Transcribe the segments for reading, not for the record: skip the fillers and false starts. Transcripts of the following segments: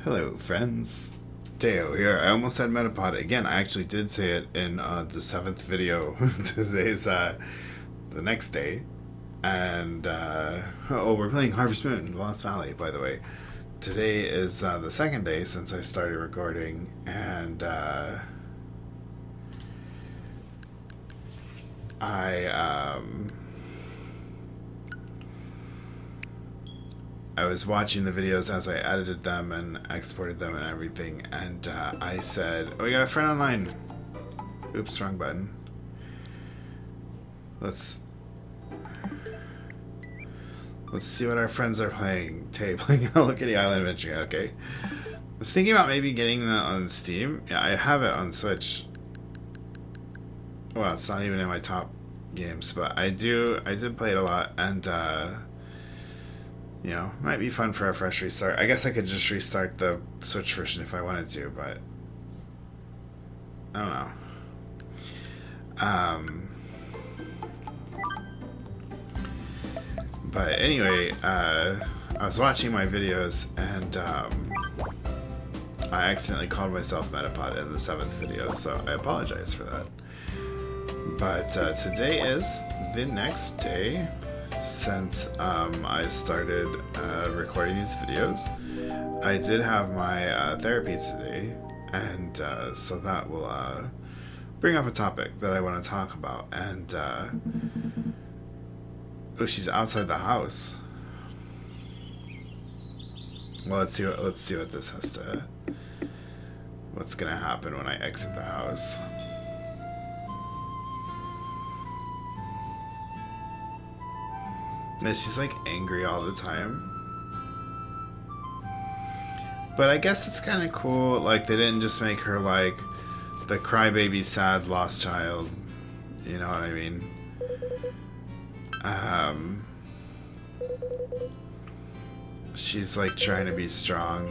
Hello, friends. Deo here. I almost said Metapod again. I actually did say it in the 7th video. Today's the next day, and we're playing Harvest Moon, Lost Valley. By the way, today is the 2nd day since I started recording, and I was watching the videos as I edited them and exported them and everything, and I said, "Oh, we got a friend online." Oops, wrong button. Let's see what our friends are playing. Tay playing Hello Kitty Island Adventure. Okay. I was thinking about maybe getting that on Steam. Yeah, I have it on Switch. Well, it's not even in my top games, but I did play it a lot, and you know, might be fun for a fresh restart. I guess I could just restart the Switch version if I wanted to, but I don't know. But anyway, I was watching my videos, and I accidentally called myself Metapod in the 7th video, so I apologize for that. But today is the next day since I started recording these videos. I did have my therapy today, and so that will bring up a topic that I want to talk about. And oh, she's outside the house. Well, let's see what this has to. What's gonna happen when I exit the house? And she's like angry all the time. But I guess it's kind of cool. Like, they didn't just make her like the crybaby, sad, lost child. You know what I mean? She's like trying to be strong.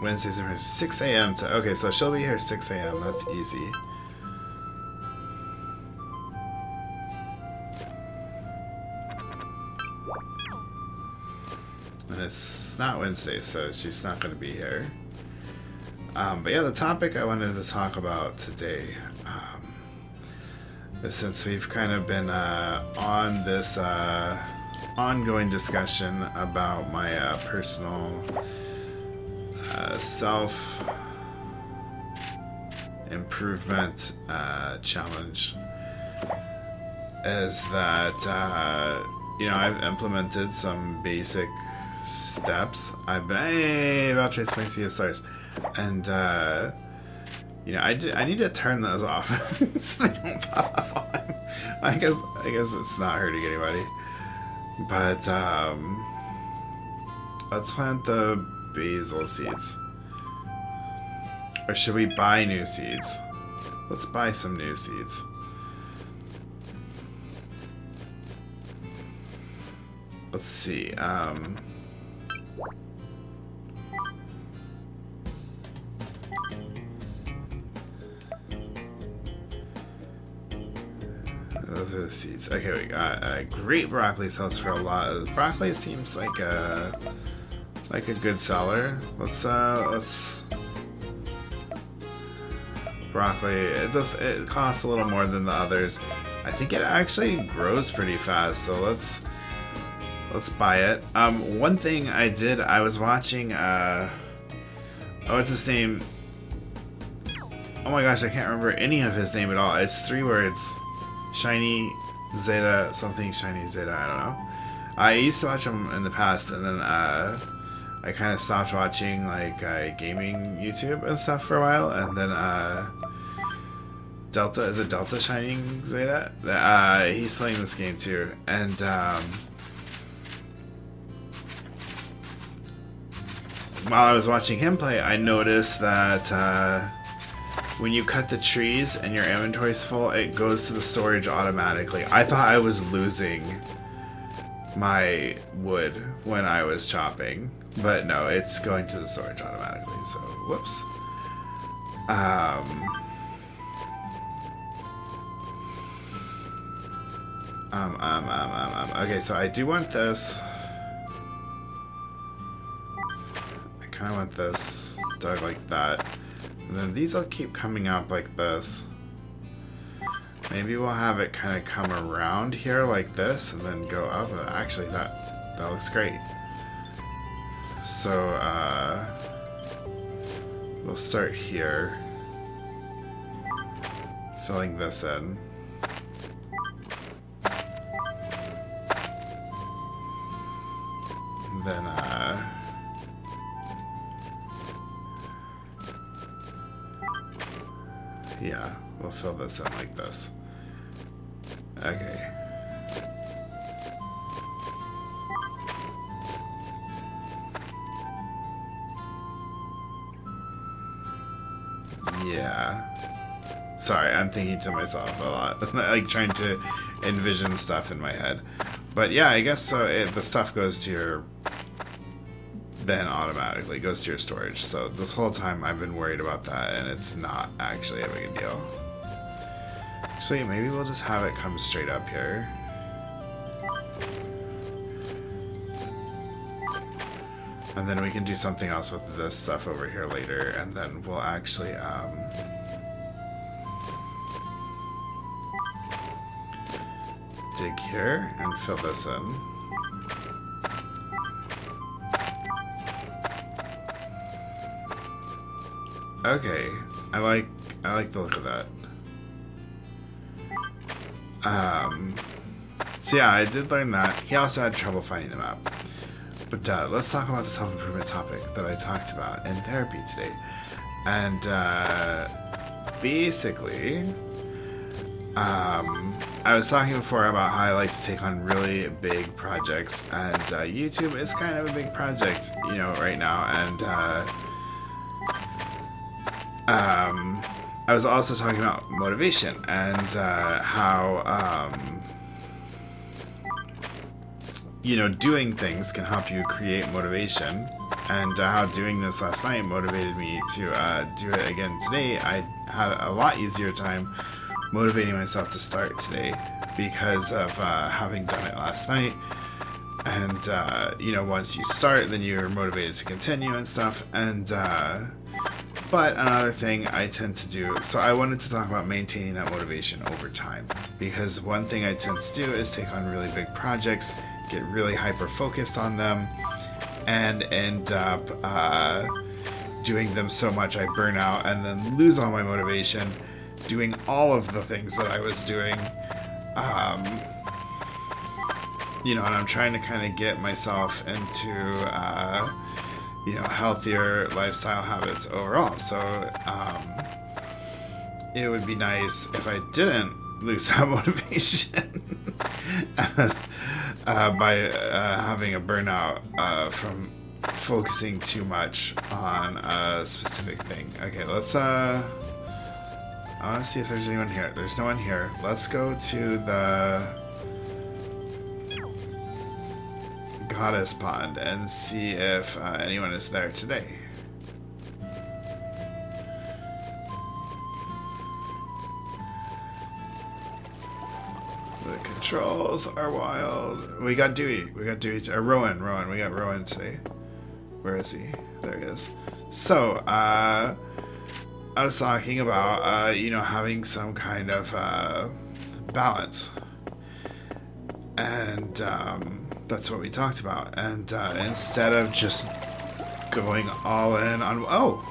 Wednesdays are 6 a.m. to... Okay, so she'll be here 6 a.m. That's easy. And it's not Wednesday, so she's not going to be here. But yeah, the topic I wanted to talk about today, since we've kind of been on this ongoing discussion about my personal self improvement challenge, is that you know, I've implemented some basic steps. I've been about to explain Sea of Stars, and you know, I need to turn those off so they don't pop up on. I guess it's not hurting anybody, but let's plant the basil seeds. Or should we buy new seeds? Let's buy some new seeds. Let's see. Those are the seeds. Okay, we got great broccoli sells for a lot. Broccoli seems like a good seller. Let's broccoli. It costs a little more than the others. I think it actually grows pretty fast, so let's buy it. One thing I was watching what's his name? Oh my gosh, I can't remember any of his name at all. It's 3 words. Shiny Zeta something, Shiny Zeta, I don't know. I used to watch him in the past, and then I kind of stopped watching like gaming YouTube and stuff for a while, and then Delta, is it Delta Shining Zeta? He's playing this game too, and while I was watching him play, I noticed that when you cut the trees and your inventory's full, it goes to the storage automatically. I thought I was losing my wood when I was chopping. But no, it's going to the storage automatically, so whoops. Okay, so I do want this. I kind of want this dug like that. And then these will keep coming up like this. Maybe we'll have it kind of come around here like this and then go up. Actually, that looks great. So, we'll start here. Filling this in. And then, yeah, we'll fill this in like this. Okay. Yeah. Sorry, I'm thinking to myself a lot. Like trying to envision stuff in my head. But yeah, I guess so. The stuff goes to your bin automatically, goes to your storage. So this whole time I've been worried about that, and it's not actually a big deal. Actually, maybe we'll just have it come straight up here. And then we can do something else with this stuff over here later, and then we'll actually dig here and fill this in. Okay, I like the look of that. So yeah, I did learn that. He also had trouble finding the map. But let's talk about the self-improvement topic that I talked about in therapy today. And basically, I was talking before about how I like to take on really big projects, and YouTube is kind of a big project, you know, right now. And I was also talking about motivation and how you know, doing things can help you create motivation, and how doing this last night motivated me to do it again today. I had a lot easier time motivating myself to start today because of having done it last night. And you know, once you start, then you're motivated to continue and stuff. And but another thing I tend to do, so I wanted to talk about maintaining that motivation over time, because one thing I tend to do is take on really big projects, get really hyper focused on them, and end up doing them so much I burn out and then lose all my motivation doing all of the things that I was doing. You know, and I'm trying to kind of get myself into you know, healthier lifestyle habits overall. So it would be nice if I didn't lose that motivation by having a burnout from focusing too much on a specific thing. Okay, let's I want to see if there's anyone here. There's no one here. Let's go to the Goddess Pond and see if anyone is there today. The controls are wild. We got Dewey. Rowan. We got Rowan today. Where is he? There he is. So, I was talking about, you know, having some kind of balance. And that's what we talked about. And instead of just going all in on... Oh!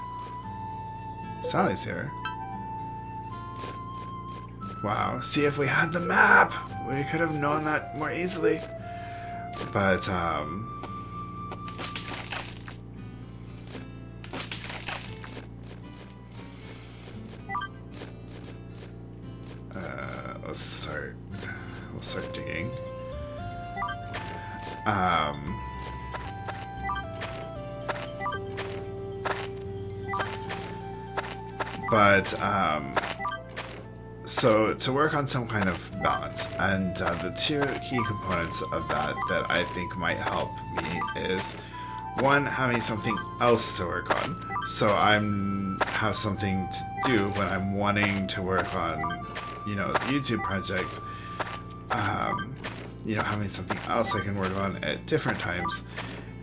Sally's here. Wow. See, if we had the map, we could have known that more easily. But, let's start... We'll start digging. So to work on some kind of balance, and the two key components of that I think might help me is one, having something else to work on. So I'm have something to do when I'm wanting to work on, the YouTube project. Having something else I can work on at different times,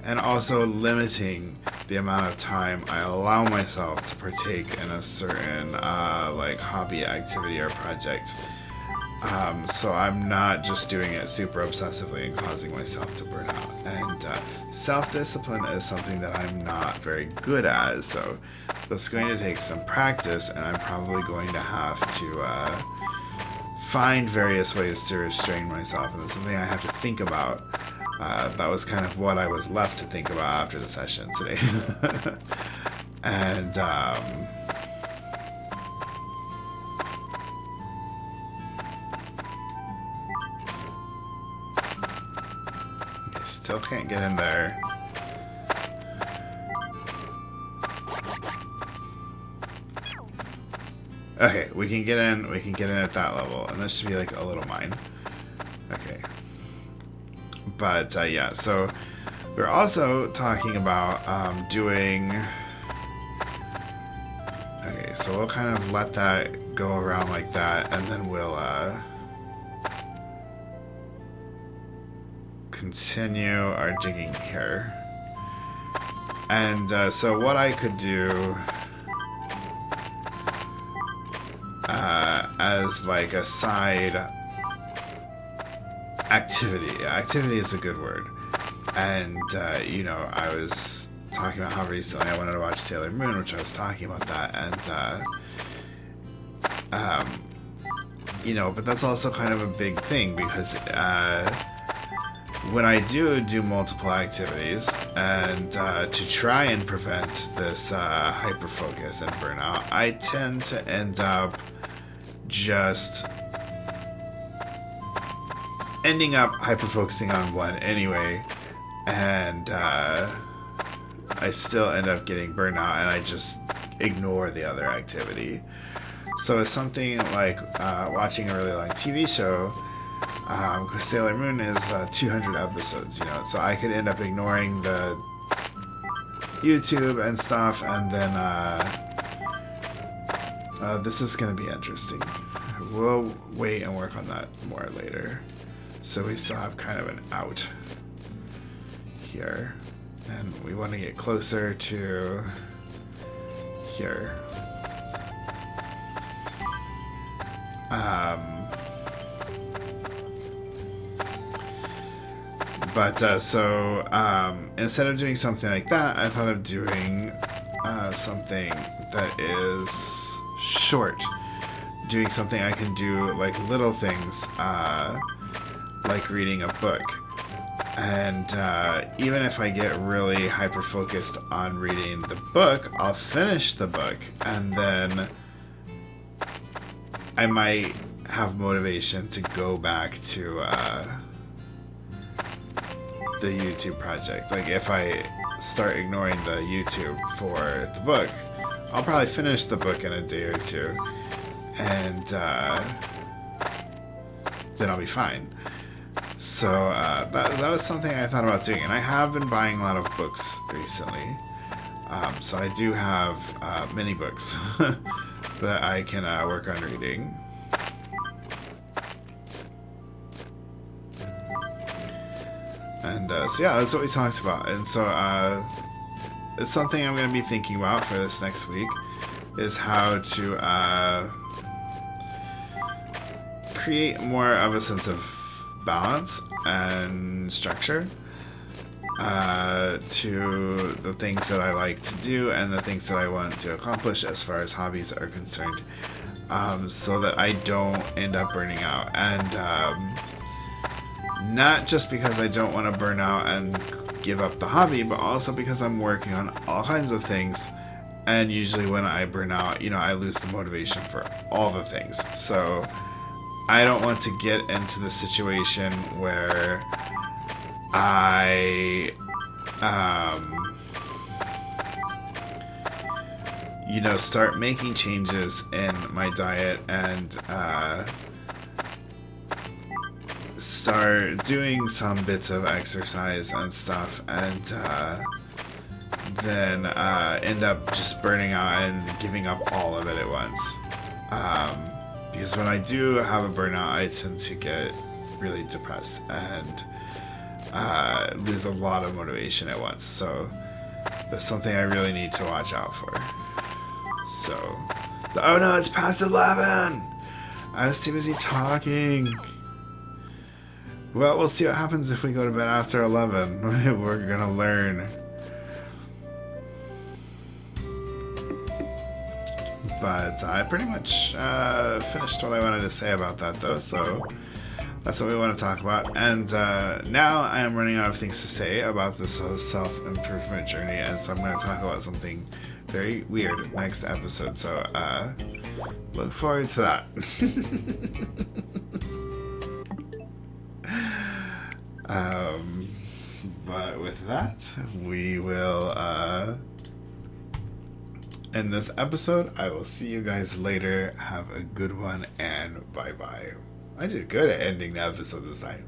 and also limiting the amount of time I allow myself to partake in a certain hobby activity or project. So I'm not just doing it super obsessively and causing myself to burn out. And self-discipline is something that I'm not very good at, so that's going to take some practice, and I'm probably going to have to find various ways to restrain myself, and it's something I have to think about. That was kind of what I was left to think about after the session today. And okay, still can't get in there. Okay, we can get in at that level, and this should be like a little mine. Okay. But yeah, so we're also talking about doing... Okay, so we'll kind of let that go around like that, and then we'll continue our digging here. And so what I could do as like a side activity. Activity is a good word. And, I was talking about how recently I wanted to watch Sailor Moon, which I was talking about that. And, but that's also kind of a big thing because when I do multiple activities and to try and prevent this hyperfocus and burnout, I tend to end up just ending up hyper-focusing on one anyway, and I still end up getting burnt out, and I just ignore the other activity. So it's something like watching a really long TV show, because Sailor Moon is 200 episodes, so I could end up ignoring the YouTube and stuff, and then this is going to be interesting. We'll wait and work on that more later. So we still have kind of an out here. And we want to get closer to here. Instead of doing something like that, I thought of doing something that is short. Doing something I can do, like little things, like reading a book. And even if I get really hyper-focused on reading the book, I'll finish the book, and then I might have motivation to go back to the YouTube project. Like, if I start ignoring the YouTube for the book, I'll probably finish the book in a day or two, and then I'll be fine. So that was something I thought about doing, and I have been buying a lot of books recently. So I do have many books that I can work on reading. And so yeah, that's what we talked about. And so it's something I'm going to be thinking about for this next week, is how to create more of a sense of balance and structure to the things that I like to do and the things that I want to accomplish as far as hobbies are concerned, so that I don't end up burning out. And not just because I don't want to burn out and give up the hobby, but also because I'm working on all kinds of things, and usually when I burn out, I lose the motivation for all the things. So I don't want to get into the situation where start making changes in my diet and start doing some bits of exercise and stuff, and then end up just burning out and giving up all of it at once. Because when I do have a burnout, I tend to get really depressed and lose a lot of motivation at once. So that's something I really need to watch out for. So, oh no, it's past 11! I was too busy talking. Well, we'll see what happens if we go to bed after 11. We're gonna learn. But I pretty much finished what I wanted to say about that, though, so that's what we want to talk about. And now I am running out of things to say about this self-improvement journey, and so I'm going to talk about something very weird next episode, so look forward to that. But with that, we will end this episode. I will see you guys later. Have a good one, and bye-bye. I did good at ending the episode this time.